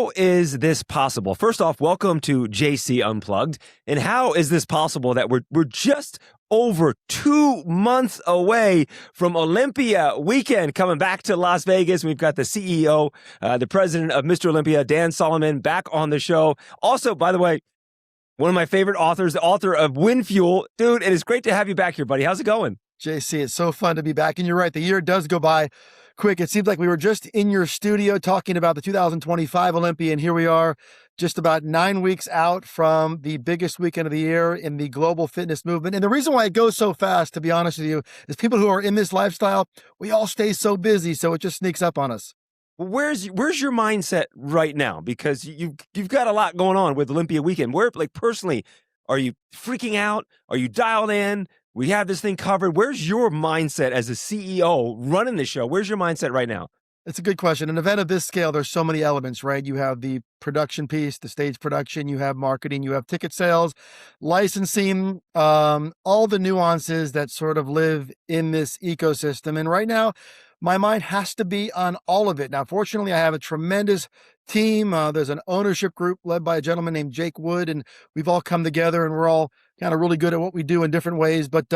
How is this possible? First off, welcome to JC Unplugged. And how is this possible that we're just over 2 months away from Olympia Weekend coming back to Las Vegas? We've got the CEO, the president of Mr. Olympia, Dan Solomon, back on the show. Also, by the way, one of my favorite authors, the author of Wind Fuel. Dude, it is great to have you back here, buddy. How's it going? JC, it's so fun to be back. And you're right, the year does go by quick. It seems like we were just in your studio talking about the 2025 Olympia, and here we are just about 9 weeks out from the biggest weekend of the year in the global fitness movement. And the reason why it goes so fast, to be honest with you, is people who are in this lifestyle, we all stay so busy, so it just sneaks up on us. Where's your mindset right now? Because you've got a lot going on with Olympia Weekend. Where, like, personally, are you freaking out? Are you dialed in? We have this thing covered. Where's your mindset as a CEO running the show? Where's your mindset right now? It's a good question. An event of this scale, there's so many elements, right? You have the production piece, the stage production, you have marketing, you have ticket sales, licensing, all the nuances that sort of live in this ecosystem. And right now, my mind has to be on all of it. Now, fortunately, I have a tremendous team. There's an ownership group led by a gentleman named Jake Wood, and we've all come together and we're all kind of really good at what we do in different ways. But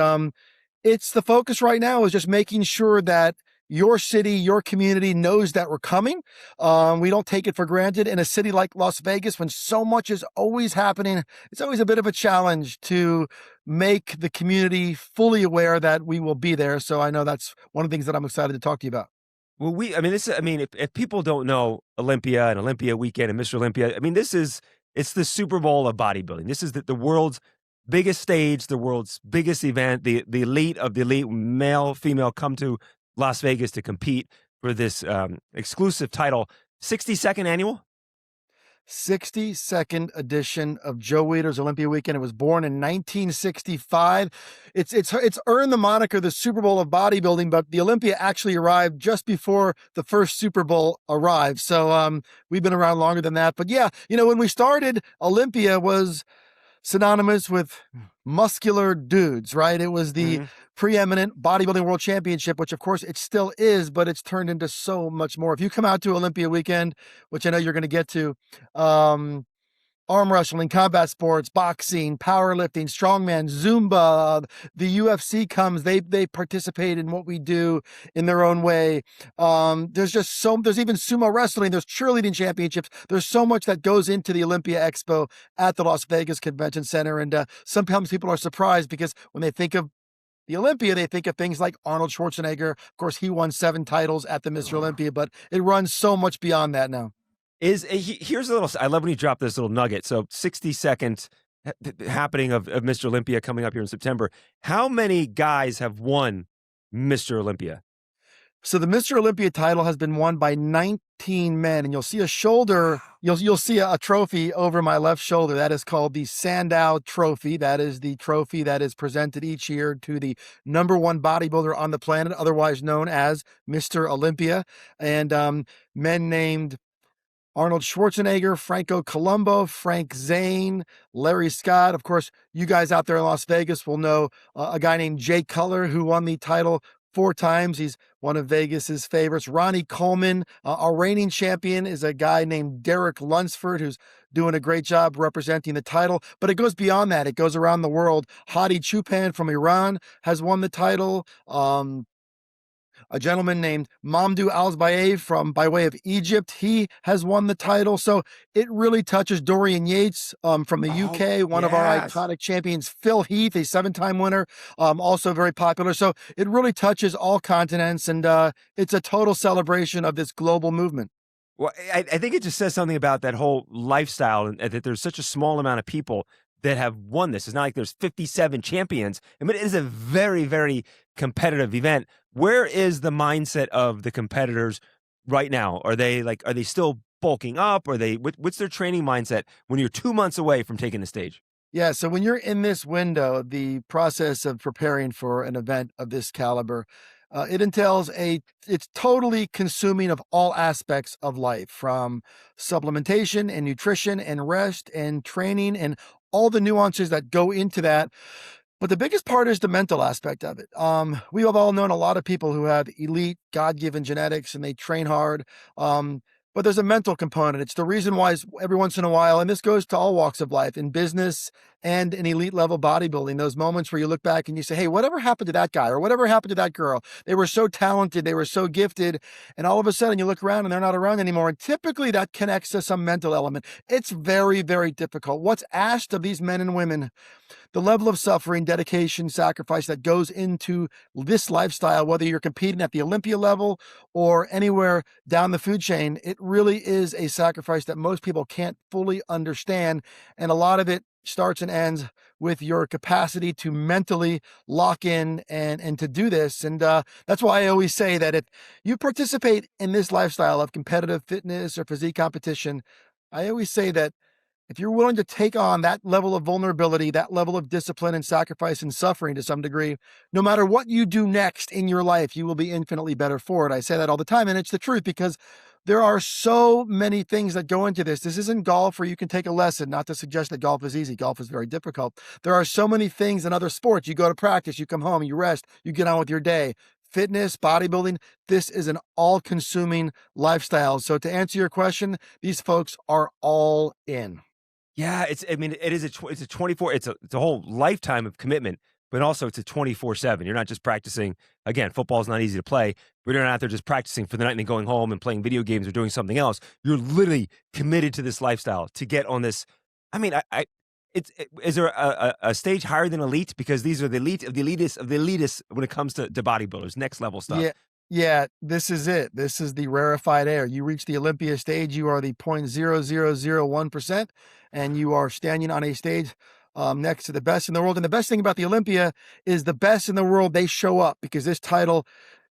it's the focus right now is just making sure that your city, your community knows that we're coming. We don't take it for granted. In a city like Las Vegas, when so much is always happening, it's always a bit of a challenge to make the community fully aware that we will be there. So I know that's one of the things that I'm excited to talk to you about. Well, if people don't know Olympia and Olympia Weekend and Mr. Olympia, it's the Super Bowl of bodybuilding. This is the world's biggest stage, the world's biggest event. The elite of the elite, male, female, come to Las Vegas to compete for this exclusive title. 62nd annual? 62nd edition of Joe Weider's Olympia Weekend. It was born in 1965. It's earned the moniker the Super Bowl of bodybuilding, but the Olympia actually arrived just before the first Super Bowl arrived. So we've been around longer than that. But yeah, when we started, Olympia was synonymous with muscular dudes, right? It was the preeminent bodybuilding world championship, which of course it still is, but it's turned into so much more. If you come out to Olympia Weekend, which I know you're going to get to, arm wrestling, combat sports, boxing, powerlifting, strongman, Zumba, the UFC comes, they participate in what we do in their own way. There's even sumo wrestling, there's cheerleading championships. There's so much that goes into the Olympia Expo at the Las Vegas Convention Center. And sometimes people are surprised because when they think of the Olympia, they think of things like Arnold Schwarzenegger. Of course, he won 7 titles at the Mr. Olympia, but it runs so much beyond that now. Here's a little, I love when you drop this little nugget. So 60-second happening of Mr. Olympia coming up here in September. How many guys have won Mr. Olympia? So the Mr. Olympia title has been won by 19 men, and you'll see a shoulder, you'll see a trophy over my left shoulder. That is called the Sandow Trophy. That is the trophy that is presented each year to the #1 bodybuilder on the planet, otherwise known as Mr. Olympia. And men named Arnold Schwarzenegger, Franco Columbo, Frank Zane, Larry Scott. Of course, you guys out there in Las Vegas will know a guy named Jay Cutler who won the title 4 times. He's one of Vegas's favorites. Ronnie Coleman, our reigning champion, is a guy named Derek Lunsford who's doing a great job representing the title. But it goes beyond that. It goes around the world. Hadi Choopan from Iran has won the title. A gentleman named Mamdou Alzbayev by way of Egypt, he has won the title. So it really touches Dorian Yates from the UK, one of our iconic champions, Phil Heath, a 7-time winner, also very popular. So it really touches all continents, and it's a total celebration of this global movement. Well, I think it just says something about that whole lifestyle, and that there's such a small amount of people that have won this. It's not like there's 57 champions. I mean, it is a very, very competitive event. Where is the mindset of the competitors right now? Are they still bulking up? What's their training mindset when you're 2 months away from taking the stage? Yeah, so when you're in this window, the process of preparing for an event of this caliber, it entails it's totally consuming of all aspects of life, from supplementation and nutrition and rest and training and all the nuances that go into that. But the biggest part is the mental aspect of it. We have all known a lot of people who have elite God-given genetics and they train hard. But but there's a mental component. It's the reason why every once in a while, and this goes to all walks of life, in business and in elite level bodybuilding, those moments where you look back and you say, hey, whatever happened to that guy or whatever happened to that girl? They were so talented, they were so gifted, and all of a sudden you look around and they're not around anymore. And typically that connects to some mental element. It's very, very difficult. What's asked of these men and women, the level of suffering, dedication, sacrifice that goes into this lifestyle, whether you're competing at the Olympia level or anywhere down the food chain, it really is a sacrifice that most people can't fully understand. And a lot of it starts and ends with your capacity to mentally lock in and to do this. And that's why I always say that if you participate in this lifestyle of competitive fitness or physique competition, I always say that if you're willing to take on that level of vulnerability, that level of discipline and sacrifice and suffering to some degree, no matter what you do next in your life, you will be infinitely better for it. I say that all the time, and it's the truth, because there are so many things that go into this. This isn't golf where you can take a lesson, not to suggest that golf is easy. Golf is very difficult. There are so many things in other sports. You go to practice, you come home, you rest, you get on with your day. Fitness, bodybuilding, this is an all-consuming lifestyle. So to answer your question, these folks are all in. Yeah, it's a 24, it's a whole lifetime of commitment, but also it's a 24/7. You're not just practicing. Again, football's not easy to play, but you're not out there just practicing for the night and then going home and playing video games or doing something else. You're literally committed to this lifestyle to get on this. I mean, is there a stage higher than elite? Because these are the elite of the elitists when it comes to bodybuilders, next level stuff. Yeah, this is it. This is the rarefied air. You reach the Olympia stage, you are the 0.0001%, and you are standing on a stage next to the best in the world. And the best thing about the Olympia is the best in the world, they show up, because this title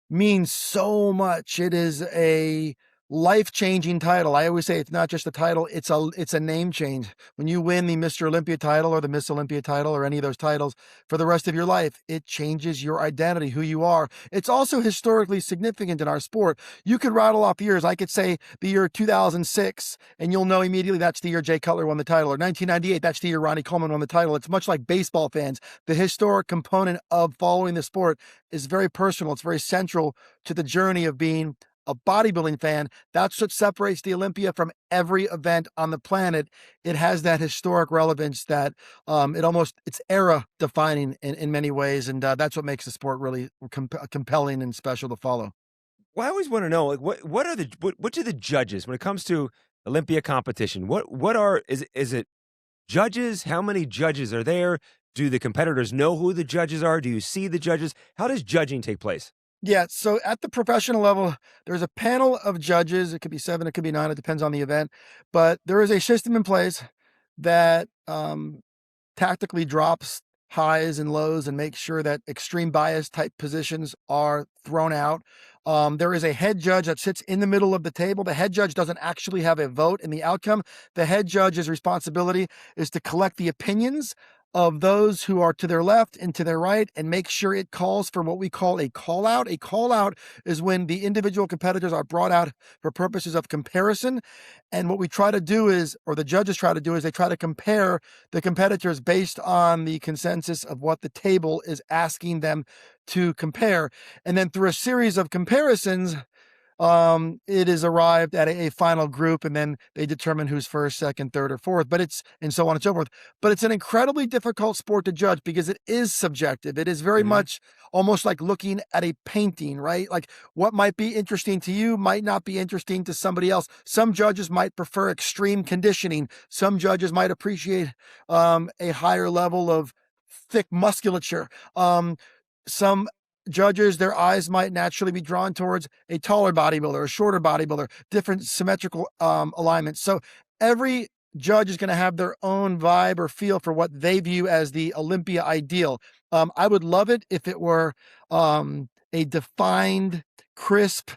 means so much. It is a life-changing title. I always say it's not just a title, it's a name change. When you win the Mr. Olympia title or the Miss Olympia title or any of those titles for the rest of your life, it changes your identity, who you are. It's also historically significant in our sport. You could rattle off years. I could say the year 2006, and you'll know immediately that's the year Jay Cutler won the title, or 1998, that's the year Ronnie Coleman won the title. It's much like baseball fans. The historic component of following the sport is very personal. It's very central to the journey of being a bodybuilding fan. That's what separates the Olympia from every event on the planet. It has that historic relevance that it's era defining in many ways. And that's what makes the sport really compelling and special to follow. Well, I always want to know, like, what do the judges, when it comes to Olympia competition, is it judges? How many judges are there? Do the competitors know who the judges are? Do you see the judges? How does judging take place? Yeah, so at the professional level, there's a panel of judges. It could be 7, it could be 9, it depends on the event. But there is a system in place that tactically drops highs and lows and makes sure that extreme bias type positions are thrown out. There is a head judge that sits in the middle of the table. The head judge doesn't actually have a vote in the outcome. The head judge's responsibility is to collect the opinions of those who are to their left and to their right and make sure it calls for what we call a call out. A call out is when the individual competitors are brought out for purposes of comparison. And what we try to do is, or the judges try to do, is they try to compare the competitors based on the consensus of what the table is asking them to compare. And then through a series of comparisons, it is arrived at a final group, and then they determine who's first, second, third, or fourth, and so on and so forth. But it's an incredibly difficult sport to judge because it is subjective. It is very much almost like looking at a painting, right? Like what might be interesting to you might not be interesting to somebody else. Some judges might prefer extreme conditioning. Some judges might appreciate a higher level of thick musculature. Some judges, their eyes might naturally be drawn towards a taller bodybuilder, a shorter bodybuilder, different symmetrical alignments. So every judge is going to have their own vibe or feel for what they view as the Olympia ideal. I would love it if it were a defined, crisp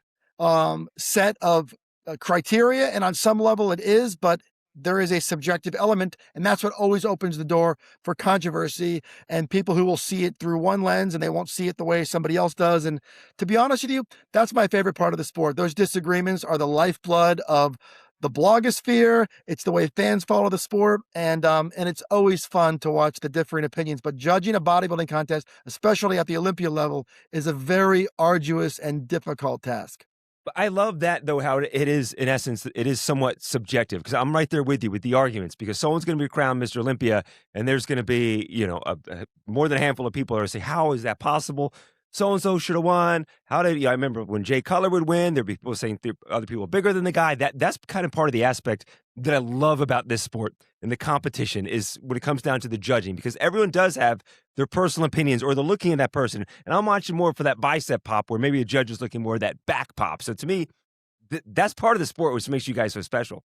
set of criteria, and on some level it is, but there is a subjective element, and that's what always opens the door for controversy and people who will see it through one lens and they won't see it the way somebody else does. And to be honest with you, that's my favorite part of the sport. Those disagreements are the lifeblood of the blogosphere. It's the way fans follow the sport, and it's always fun to watch the differing opinions. But judging a bodybuilding contest, especially at the Olympia level, is a very arduous and difficult task. But I love that though, how it is in essence, it is somewhat subjective because I'm right there with you with the arguments because someone's going to be crowned Mr. Olympia and there's going to be, more than a handful of people are going to say, how is that possible? So-and-so should have won. How did, I remember when Jay Cutler would win, there'd be people saying other people bigger than the guy. That's kind of part of the aspect that I love about this sport and the competition is when it comes down to the judging because everyone does have their personal opinions or they're looking at that person. And I'm watching more for that bicep pop where maybe a judge is looking more at that back pop. So to me, that's part of the sport which makes you guys so special.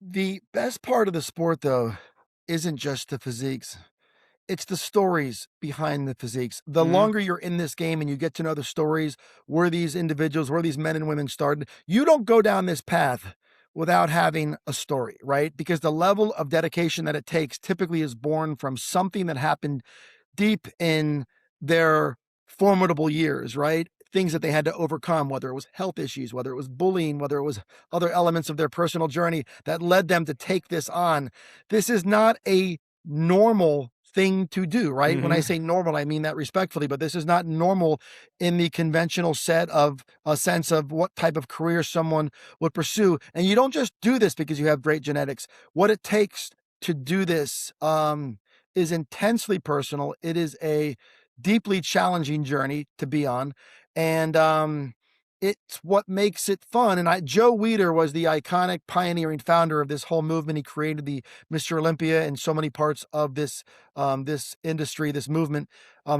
The best part of the sport, though, isn't just the physiques. It's the stories behind the physiques. The Mhm. longer you're in this game and you get to know the stories, where these individuals, where these men and women started, you don't go down this path without having a story, right? Because the level of dedication that it takes typically is born from something that happened deep in their formidable years, right? Things that they had to overcome, whether it was health issues, whether it was bullying, whether it was other elements of their personal journey that led them to take this on. This is not a normal thing to do, right? When I Mhm. say normal, I mean that respectfully, but this is not normal in the conventional set of a sense of what type of career someone would pursue. And you don't just do this because you have great genetics. What it takes to do this is intensely personal. It is a deeply challenging journey to be on. And it's what makes it fun. And Joe Weider was the iconic pioneering founder of this whole movement. He created the Mr. Olympia and so many parts of this industry, this movement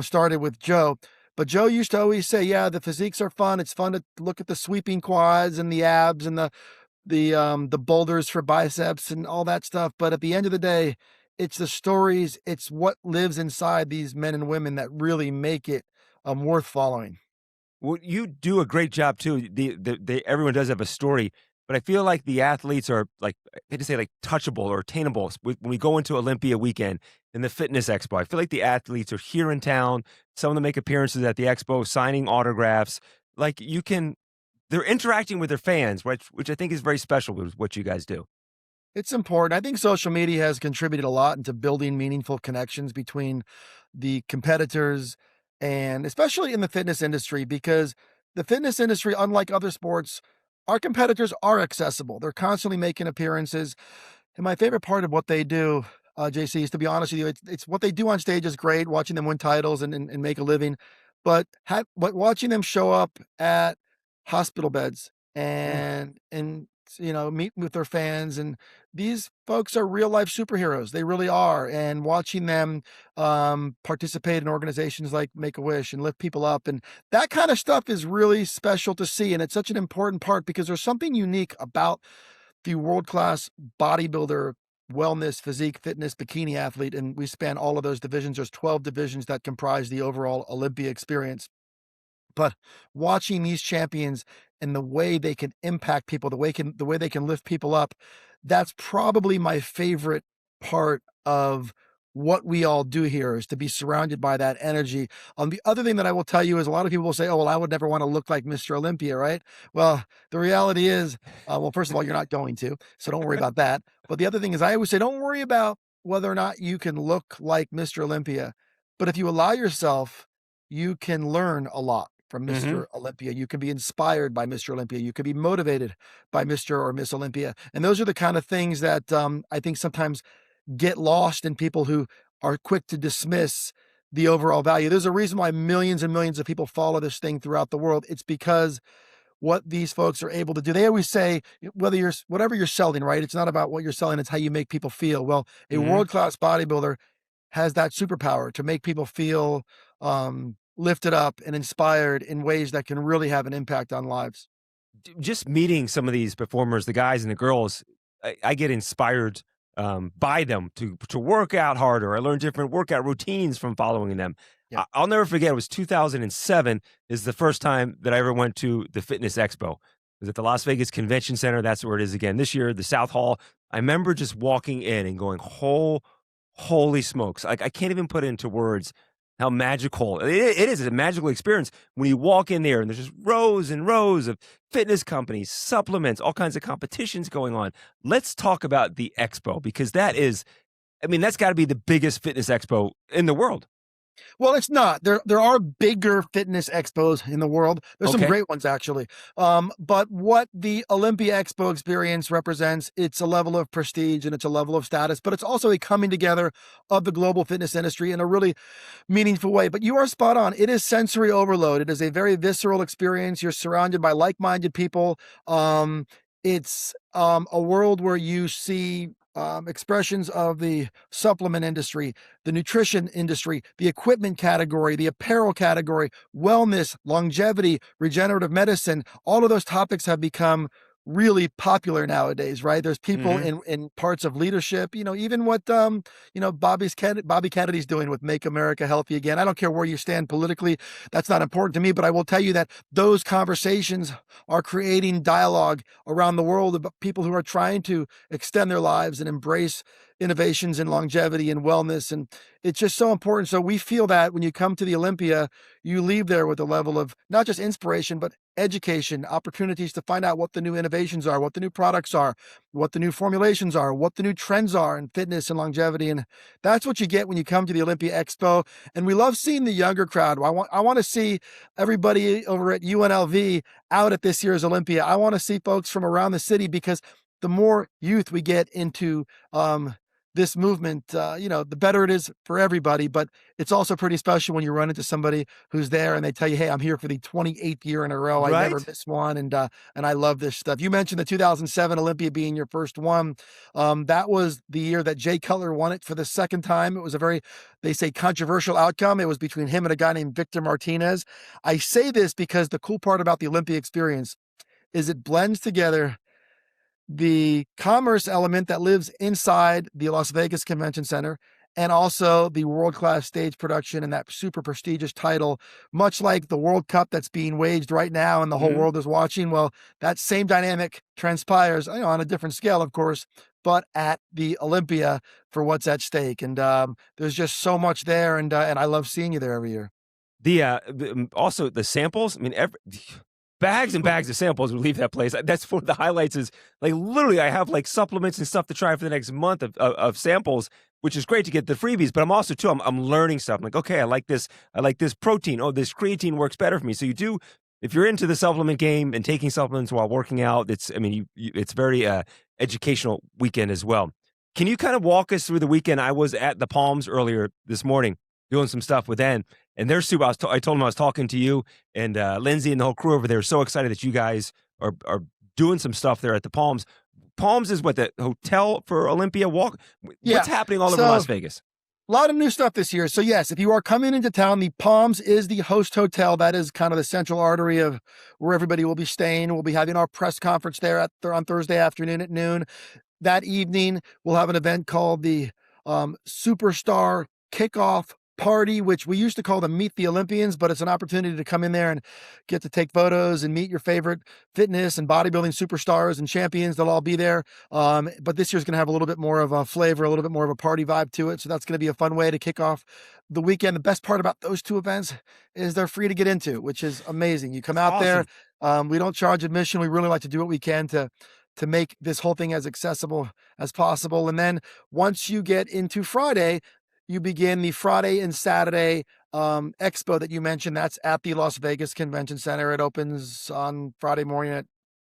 started with Joe. But Joe used to always say, yeah, the physiques are fun. It's fun to look at the sweeping quads and the abs and the boulders for biceps and all that stuff. But at the end of the day, it's the stories, it's what lives inside these men and women that really make it worth following. Well, you do a great job too. Everyone does have a story, but I feel like the athletes are like they just say like touchable or attainable. When we go into Olympia weekend and the fitness expo, I feel like the athletes are here in town. Some of them make appearances at the expo, signing autographs. Like they're interacting with their fans, which I think is very special with what you guys do. It's important. I think social media has contributed a lot into building meaningful connections between the competitors and especially in the fitness industry, because the fitness industry, unlike other sports, our competitors are accessible. They're constantly making appearances. And my favorite part of what they do, JC, is to be honest with you, it's what they do on stage is great, watching them win titles and make a living, but watching them show up at hospital beds Mm. and meet with their fans, and these folks are real life superheroes. They really are. And watching them participate in organizations like Make a Wish and lift people up, and that kind of stuff is really special to see. And it's such an important part because there's something unique about the world-class bodybuilder, wellness, physique, fitness, bikini athlete, and we span all of those divisions. There's 12 divisions that comprise the overall Olympia experience. But watching these champions and the way they can impact people, the way they can lift people up, that's probably my favorite part of what we all do here is to be surrounded by that energy. The other thing that I will tell you is a lot of people will say, "Oh, well, I would never want to look like Mr. Olympia," right? Well, the reality is, well, first of all, you're not going to, so don't worry about that. But the other thing is, I always say, don't worry about whether or not you can look like Mr. Olympia, but if you allow yourself, you can learn a lot from Mhm. Mr. Olympia. You can be inspired by Mr. Olympia. You can be motivated by Mr. or Miss Olympia. And those are the kind of things that I think sometimes get lost in people who are quick to dismiss the overall value. There's a reason why millions and millions of people follow this thing throughout the world. It's because what these folks are able to do. They always say, whatever you're selling, right? It's not about what you're selling, it's how you make people feel. Well, a Mhm. world-class bodybuilder has that superpower to make people feel lifted up and inspired in ways that can really have an impact on lives. Just meeting some of these performers, the guys and the girls, I get inspired by them to work out harder. I learn different workout routines from following them. Yeah. I'll never forget. It was 2007 is the first time that I ever went to the Fitness Expo. It was at the Las Vegas Convention Center. That's where it is again this year. The South Hall. I remember just walking in and going, holy smokes! Like I can't even put into words how magical it is. It's a magical experience when you walk in there and there's just rows and rows of fitness companies, supplements, all kinds of competitions going on. Let's talk about the expo because that is, I mean, that's got to be the biggest fitness expo in the world. Well, it's not. There are bigger fitness expos in the world. There's some Okay. great ones actually. But what the Olympia Expo experience represents, it's a level of prestige and it's a level of status, but it's also a coming together of the global fitness industry in a really meaningful way. But you are spot on. It is sensory overload. It is a very visceral experience. You're surrounded by like-minded people. It's a world where you see expressions of the supplement industry, the nutrition industry, the equipment category, the apparel category, wellness, longevity, regenerative medicine. All of those topics have become really popular nowadays, right? There's people Hmm. in parts of leadership, even what Bobby Kennedy's doing with Make America Healthy Again. I don't care where you stand politically. That's not important to me, but I will tell you that those conversations are creating dialogue around the world about people who are trying to extend their lives and embrace innovations in longevity and wellness. And it's just so important. So we feel that when you come to the Olympia, you leave there with a level of not just inspiration, but education, opportunities to find out what the new innovations are, what the new products are, what the new formulations are, what the new trends are in fitness and longevity. And that's what you get when you come to the Olympia Expo. And we love seeing the younger crowd. I want to see everybody over at UNLV out at this year's Olympia. I want to see folks from around the city because the more youth we get into this movement, the better it is for everybody. But it's also pretty special when you run into somebody who's there and they tell you, "Hey, I'm here for the 28th year in a row. I never Right. miss one, and I love this stuff." You mentioned the 2007 Olympia being your first one. That was the year that Jay Cutler won it for the second time. It was a very, they say, controversial outcome. It was between him and a guy named Victor Martinez. I say this because the cool part about the Olympia experience is it blends together the commerce element that lives inside the Las Vegas Convention Center and also the world-class stage production and that super prestigious title, much like the World Cup that's being waged right now and the whole Hmm. world is watching. Well, that same dynamic transpires, on a different scale, of course, but at the Olympia for what's at stake. And there's just so much there, and I love seeing you there every year. Also the samples. I mean, bags and bags of samples would leave that place. That's one of the highlights. Is like literally, I have like supplements and stuff to try for the next month of samples, which is great to get the freebies. But I'm also too. I'm learning stuff. I'm like, okay, I like this. I like this protein. Oh, this creatine works better for me. So you do. If you're into the supplement game and taking supplements while working out, it's. I mean, it's very educational weekend as well. Can you kind of walk us through the weekend? I was at the Palms earlier this morning doing some stuff with N. And they're super. I told them I was talking to you and Lindsay and the whole crew over there. So excited that you guys are doing some stuff there at the Palms. Palms is what, the hotel for Olympia Walk. Yeah. What's happening all over So Las Vegas? a lot of new stuff this year. So yes, if you are coming into town, the Palms is the host hotel. That is kind of the central artery of where everybody will be staying. We'll be having our press conference there on Thursday afternoon at noon. That evening, we'll have an event called the Superstar Kickoff Party, which we used to call the Meet the Olympians, but it's an opportunity to come in there and get to take photos and meet your favorite fitness and bodybuilding superstars and champions. They'll all be there. But this year's going to have a little bit more of a flavor, a little bit more of a party vibe to it. So that's going to be a fun way to kick off the weekend. The best part about those two events is they're free to get into, which is amazing. You come That's out there. awesome. We don't charge admission. We really like to do what we can to make this whole thing as accessible as possible. And then once you get into Friday, you begin the Friday and Saturday expo that you mentioned. That's at the Las Vegas Convention Center. It opens on Friday morning at,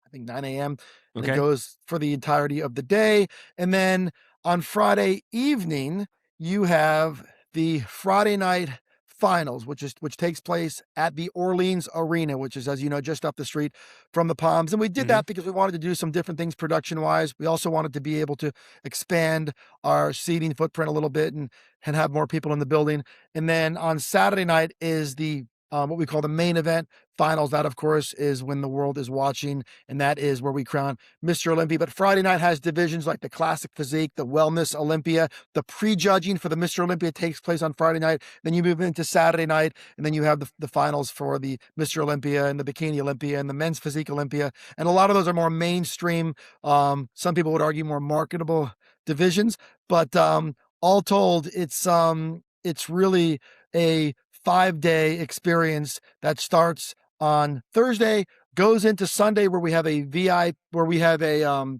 I think, 9 a.m. and it Okay. goes for the entirety of the day. And then on Friday evening, you have the Friday night finals, which takes place at the Orleans Arena, which is, as you know, just up the street from the Palms. And we did Hmm. that because we wanted to do some different things production wise. We also wanted to be able to expand our seating footprint a little bit and have more people in the building. And then on Saturday night is the what we call the main event finals. That, of course, is when the world is watching, and that is where we crown Mr. Olympia. But Friday night has divisions like the Classic Physique, the Wellness Olympia. The pre-judging for the Mr. Olympia takes place on Friday night. Then you move into Saturday night, and then you have the finals for the Mr. Olympia and the Bikini Olympia and the Men's Physique Olympia. And a lot of those are more mainstream. Some people would argue more marketable divisions, but all told, it's really a 5-day experience that starts on Thursday, goes into Sunday, where we have a VI, where we have a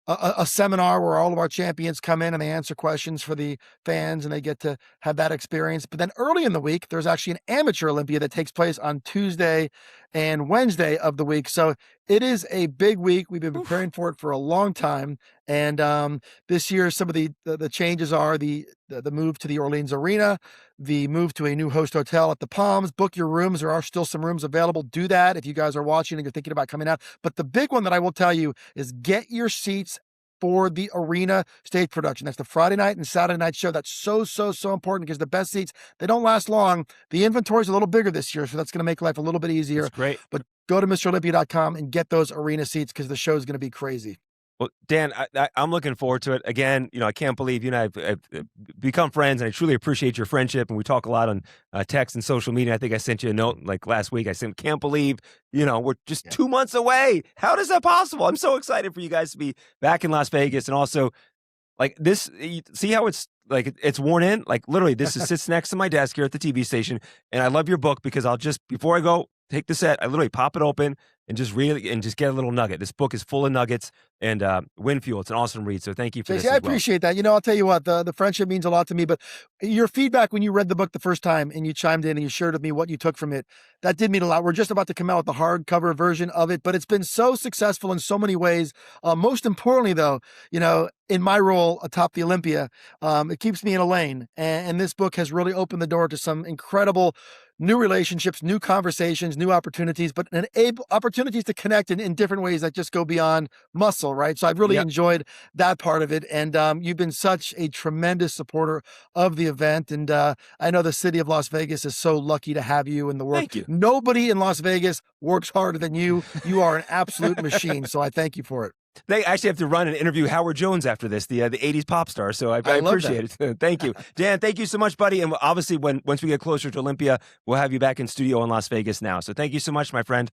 a seminar where all of our champions come in and they answer questions for the fans and they get to have that experience. But then early in the week, there's actually an amateur Olympia that takes place on Tuesday and Wednesday of the week. So it is a big week. We've been preparing for it for a long time. And this year, some of the changes are the move to the Orleans Arena, the move to a new host hotel at the Palms. Book your rooms. There are still some rooms available. Do that if you guys are watching and you're thinking about coming out. But the big one that I will tell you is get your seats for the arena stage production. That's the Friday night and Saturday night show. That's so important because the best seats, they don't last long. The inventory's a little bigger this year, so that's going to make life a little bit easier. That's great. But go to MrOlympia.com and get those arena seats because the show is going to be crazy. Well, Dan, I'm looking forward to it. Again, I can't believe you and I have become friends, and I truly appreciate your friendship. And we talk a lot on text and social media. I think I sent you a note like last week. I said, can't believe, we're just 2 months away. How is that possible? I'm so excited for you guys to be back in Las Vegas. And also, like this, see how it's like it's worn in? Like literally, this sits next to my desk here at the TV station. And I love your book because I'll just, before I go take the set, I literally pop it open and just read it and just get a little nugget. This book is full of nuggets and wind fuel. It's an awesome read. So thank you for this. I appreciate that. I'll tell you what, the friendship means a lot to me, but your feedback when you read the book the first time and you chimed in and you shared with me what you took from it, that did mean a lot. We're just about to come out with the hardcover version of it, but it's been so successful in so many ways. Most importantly though, in my role atop the Olympia, it keeps me in a lane. And this book has really opened the door to some incredible new relationships, new conversations, new opportunities, but opportunities to connect in different ways that just go beyond muscle, right? So I've really enjoyed that part of it. And you've been such a tremendous supporter of the event. And I know the city of Las Vegas is so lucky to have you in the work. Thank you. Nobody in Las Vegas works harder than you. You are an absolute machine. So I thank you for it. They actually have to run and interview Howard Jones after this, the 80s pop star. So I appreciate it. Thank you. Dan, thank you so much, buddy. And obviously, once we get closer to Olympia, we'll have you back in studio in Las Vegas now. So thank you so much, my friend.